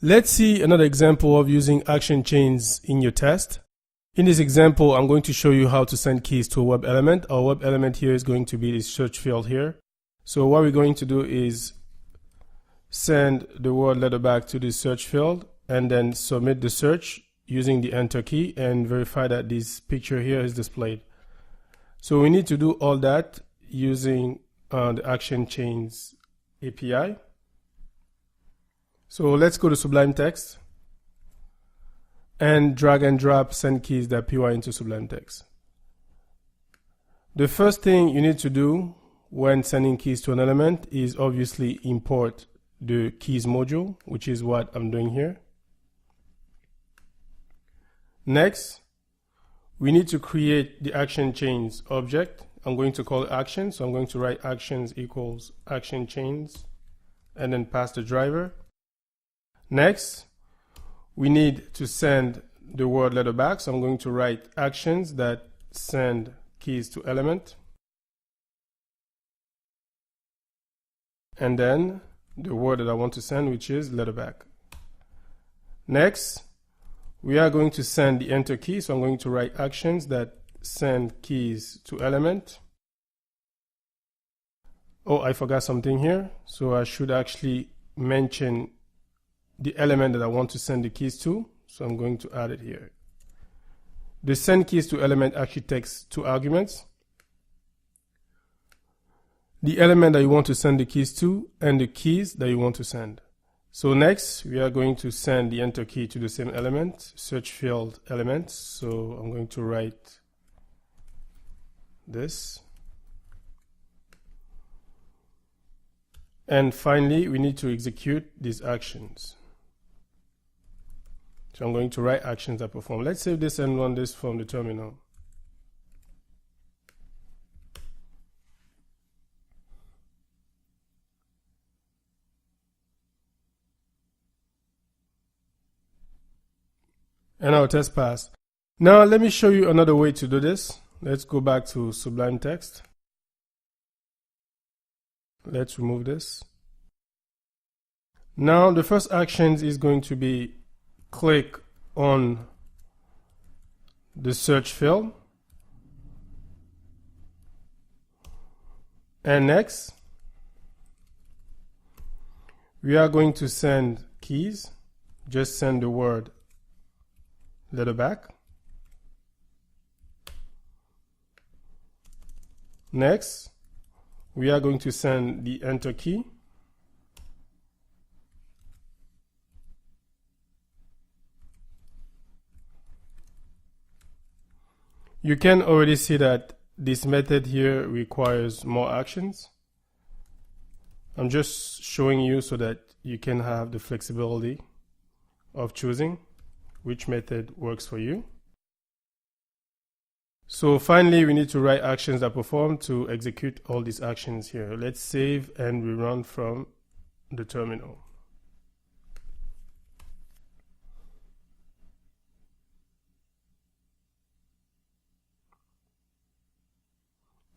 Let's see another example of using action chains in your test. In this example, I'm going to show you how to send keys to a web element. Our web element here is going to be this search field here. So what we're going to do is send the word letter back to the search field and then submit the search using the enter key and verify that this picture here is displayed. So we need to do all that using the action chains API. So let's go to Sublime Text and drag and drop send keys.py into Sublime Text. The first thing you need to do when sending keys to an element is obviously import the keys module, which is what I'm doing here. Next, we need to create the action chains object. I'm going to call it action, so I'm going to write actions equals action chains and then pass the driver. Next, we need to send the word letter back, so I'm going to write actions that send keys to element. And then the word that I want to send, which is letter back. Next, we are going to send the enter key, so I'm going to write actions that send keys to element. Oh, I forgot something here, so I should actually mention the element that I want to send the keys to, so I'm going to add it here. The send keys to element actually takes two arguments: the element that you want to send the keys to and the keys that you want to send. So next, we are going to send the enter key to the same element, search field element. So I'm going to write this. And finally, we need to execute these actions. So I'm going to write actions that perform. Let's save this and run this from the terminal. And our test passed. Now let me show you another way to do this. Let's go back to Sublime Text. Let's remove this. Now the first action is going to be click on the search field. And next, we are going to send keys. Just send the word letter back. Next, we are going to send the enter key. You can already see that this method here requires more actions. I'm just showing you so that you can have the flexibility of choosing which method works for you. So finally, we need to write actions that perform to execute all these actions here. Let's save and rerun from the terminal.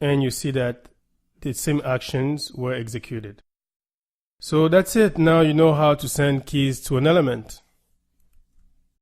And you see that the same actions were executed. So that's it. Now you know how to send keys to an element.